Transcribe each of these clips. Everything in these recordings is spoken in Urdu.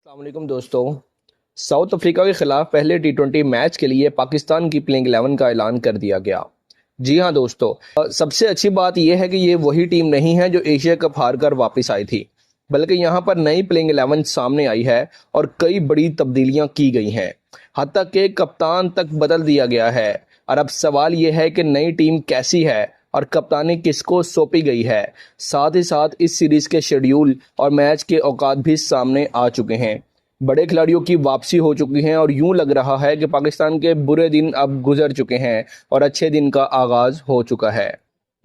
السلام علیکم دوستو، ساؤتھ افریقہ کے خلاف پہلے ٹی20 میچ کے لیے پاکستان کی پلینگ 11 کا اعلان کر دیا گیا۔ جی ہاں دوستو، سب سے اچھی بات یہ ہے کہ یہ وہی ٹیم نہیں ہے جو ایشیا کپ ہار کر واپس آئی تھی، بلکہ یہاں پر نئی پلینگ 11 سامنے آئی ہے اور کئی بڑی تبدیلیاں کی گئی ہیں، حتیٰ کہ کپتان تک بدل دیا گیا ہے۔ اور اب سوال یہ ہے کہ نئی ٹیم کیسی ہے اور کپتانی کس کو سونپی گئی ہے۔ ساتھ ہی ساتھ اس سیریز کے شیڈیول اور میچ کے اوقات بھی سامنے آ چکے ہیں۔ بڑے کھلاڑیوں کی واپسی ہو چکی ہے اور یوں لگ رہا ہے کہ پاکستان کے برے دن اب گزر چکے ہیں اور اچھے دن کا آغاز ہو چکا ہے۔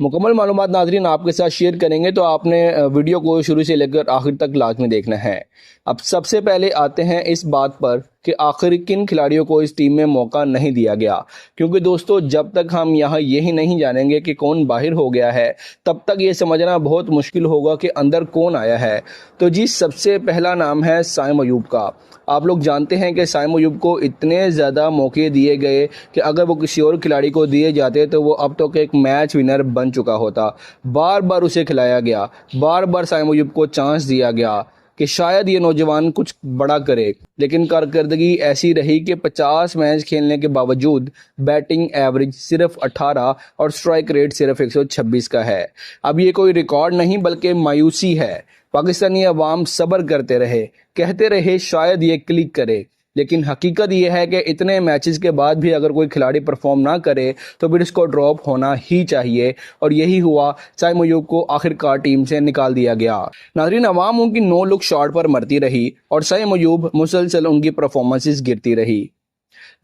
مکمل معلومات ناظرین آپ کے ساتھ شیئر کریں گے، تو آپ نے ویڈیو کو شروع سے لے کر آخر تک لازمی دیکھنا ہے۔ اب سب سے پہلے آتے ہیں اس بات پر کہ آخر کن کھلاڑیوں کو اس ٹیم میں موقع نہیں دیا گیا، کیونکہ دوستو جب تک ہم یہاں یہی نہیں جانیں گے کہ کون باہر ہو گیا ہے تب تک یہ سمجھنا بہت مشکل ہوگا کہ اندر کون آیا ہے۔ تو جی، سب سے پہلا نام ہے سائم ایوب کا۔ آپ لوگ جانتے ہیں کہ سائم ایوب کو اتنے زیادہ موقع دیے گئے کہ اگر وہ کسی اور کھلاڑی کو دیے جاتے تو وہ اب تک ایک میچ ونر بن چکا ہوتا۔ بار بار اسے کھلایا گیا، بار بار سائم ایوب کو چانس دیا گیا کہ شاید یہ نوجوان کچھ بڑا کرے، لیکن کارکردگی ایسی رہی کہ 50 میچ کھیلنے کے باوجود بیٹنگ ایوریج صرف 18 اور سٹرائک ریٹ صرف 126 کا ہے۔ اب یہ کوئی ریکارڈ نہیں بلکہ مایوسی ہے۔ پاکستانی عوام صبر کرتے رہے، کہتے رہے شاید یہ کلک کرے، لیکن حقیقت یہ ہے کہ اتنے میچز کے بعد بھی اگر کوئی کھلاڑی پرفارم نہ کرے تو پھر اس کو ڈراپ ہونا ہی چاہیے، اور یہی ہوا۔ سائم ایوب کو آخرکار ٹیم سے نکال دیا گیا۔ ناظرین، عوام ان کی نو لک شاٹ پر مرتی رہی اور سائم ایوب مسلسل ان کی پرفارمنسز گرتی رہی۔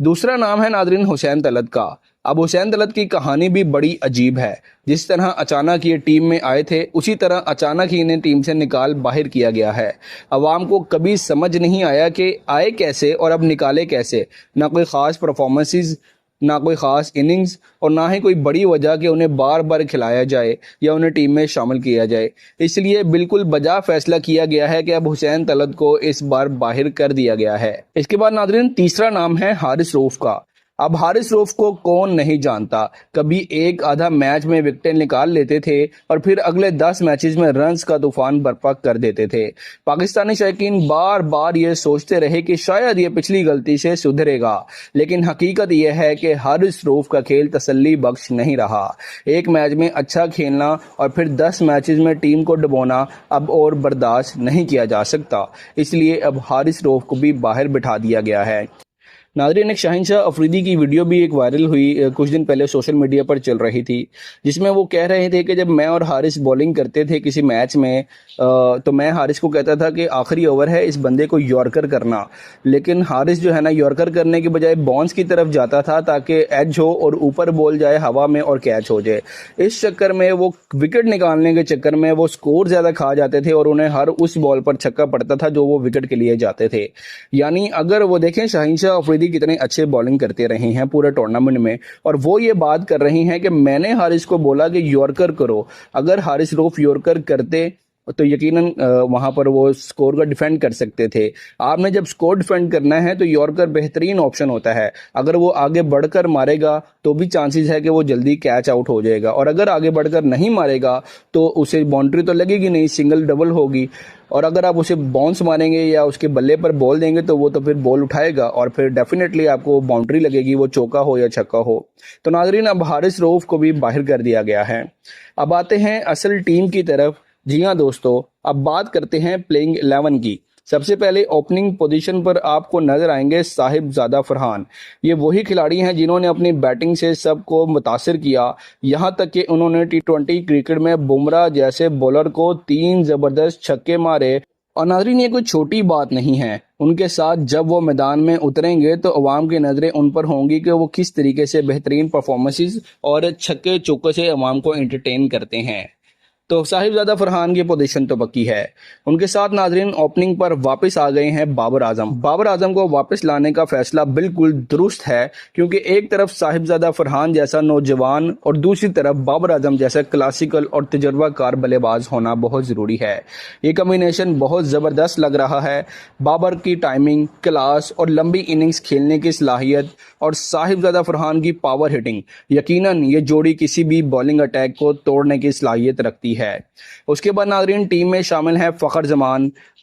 دوسرا نام ہے ناظرین حسین طلعت کا۔ اب حسین طلعت کی کہانی بھی بڑی عجیب ہے۔ جس طرح اچانک یہ ٹیم میں آئے تھے، اسی طرح اچانک ہی انہیں ٹیم سے نکال باہر کیا گیا ہے۔ عوام کو کبھی سمجھ نہیں آیا کہ آئے کیسے اور اب نکالے کیسے۔ نہ کوئی خاص پرفارمنسز، نہ کوئی خاص اننگز، اور نہ ہی کوئی بڑی وجہ کہ انہیں بار بار کھلایا جائے یا انہیں ٹیم میں شامل کیا جائے۔ اس لیے بالکل بجا فیصلہ کیا گیا ہے کہ اب حسین طلعت کو اس بار باہر کر دیا گیا ہے۔ اس کے بعد ناظرین تیسرا نام ہے حارث رؤف کا۔ اب حارث رؤف کو کون نہیں جانتا، کبھی ایک آدھا میچ میں وکٹیں نکال لیتے تھے اور پھر اگلے 10 میچز میں رنز کا طوفان برپا کر دیتے تھے۔ پاکستانی شائقین بار بار یہ سوچتے رہے کہ شاید یہ پچھلی غلطی سے سدھرے گا، لیکن حقیقت یہ ہے کہ حارث رؤف کا کھیل تسلی بخش نہیں رہا۔ ایک میچ میں اچھا کھیلنا اور پھر 10 میچز میں ٹیم کو ڈبونا اب اور برداشت نہیں کیا جا سکتا، اس لیے اب حارث رؤف کو بھی باہر بٹھا دیا گیا ہے۔ ناظرین، ایک شاہنشاہ افریدی کی ویڈیو بھی ایک وائرل ہوئی کچھ دن پہلے سوشل میڈیا پر چل رہی تھی، جس میں وہ کہہ رہے تھے کہ جب میں اور حارث بولنگ کرتے تھے کسی میچ میں تو میں حارث کو کہتا تھا کہ آخری اوور ہے، اس بندے کو یارکر کرنا، لیکن حارث جو ہے نا یارکر کرنے کے بجائے بانس کی طرف جاتا تھا تاکہ ایج ہو اور اوپر بال جائے ہوا میں اور کیچ ہو جائے۔ اس چکر میں وہ وکٹ نکالنے کے چکر میں وہ سکور زیادہ کھا جاتے تھے اور انہیں ہر اس بال پر چھکا پڑتا تھا جو وہ وکٹ کے لیے جاتے تھے۔ یعنی اگر وہ دیکھیں شاہنشاہ افریدی کتنے اچھے بالنگ کرتے رہے ہیں پورے ٹورنامنٹ میں، اور وہ یہ بات کر رہی ہیں کہ میں نے حارث کو بولا کہ یارکر کرو۔ اگر حارث رؤف یارکر کرتے تو یقیناً وہاں پر وہ سکور کا ڈیفینڈ کر سکتے تھے۔ آپ نے جب سکور ڈیفینڈ کرنا ہے تو یارکر بہترین آپشن ہوتا ہے۔ اگر وہ آگے بڑھ کر مارے گا تو بھی چانسز ہے کہ وہ جلدی کیچ آؤٹ ہو جائے گا، اور اگر آگے بڑھ کر نہیں مارے گا تو اسے باؤنڈری تو لگے گی نہیں، سنگل ڈبل ہوگی، اور اگر آپ اسے باؤنس ماریں گے یا اس کے بلے پر بال دیں گے تو وہ تو پھر بال اٹھائے گا اور پھر ڈیفینیٹلی آپ کو باؤنڈری لگے گی، وہ چوکا ہو یا چھکا ہو۔ تو ناظرین اب حارث رؤف کو بھی باہر کر دیا گیا ہے۔ اب آتے ہیں اصل ٹیم کی طرف۔ جی ہاں دوستو، اب بات کرتے ہیں پلینگ 11 کی۔ سب سے پہلے اوپننگ پوزیشن پر آپ کو نظر آئیں گے صاحب زادہ فرحان۔ یہ وہی کھلاڑی ہیں جنہوں نے اپنی بیٹنگ سے سب کو متاثر کیا، یہاں تک کہ انہوں نے ٹی20 کرکٹ میں بمراہ جیسے بولر کو 3 زبردست چھکے مارے۔ اور ناظرین، یہ کوئی چھوٹی بات نہیں ہے، ان کے ساتھ جب وہ میدان میں اتریں گے تو عوام کی نظریں ان پر ہوں گی کہ وہ کس طریقے سے بہترین پرفارمنسز اور چھکے چوکے سے عوام کو انٹرٹین کرتے ہیں۔ تو صاحب زادہ فرحان کی پوزیشن تو پکی ہے۔ ان کے ساتھ ناظرین اوپننگ پر واپس آ گئے ہیں بابر اعظم۔ بابر اعظم کو واپس لانے کا فیصلہ بالکل درست ہے، کیونکہ ایک طرف صاحب زادہ فرحان جیسا نوجوان اور دوسری طرف بابر اعظم جیسا کلاسیکل اور تجربہ کار بلے باز ہونا بہت ضروری ہے۔ یہ کمبینیشن بہت زبردست لگ رہا ہے۔ بابر کی ٹائمنگ، کلاس اور لمبی اننگز کھیلنے کی صلاحیت اور صاحب زادہ فرحان کی پاور ہٹنگ، یقیناً یہ جوڑی کسی بھی بالنگ اٹیک کو توڑنے کی صلاحیت رکھتی ہے۔ اس کے بعد ناظرین ٹیم میں شامل ہیں فخر زمان،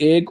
1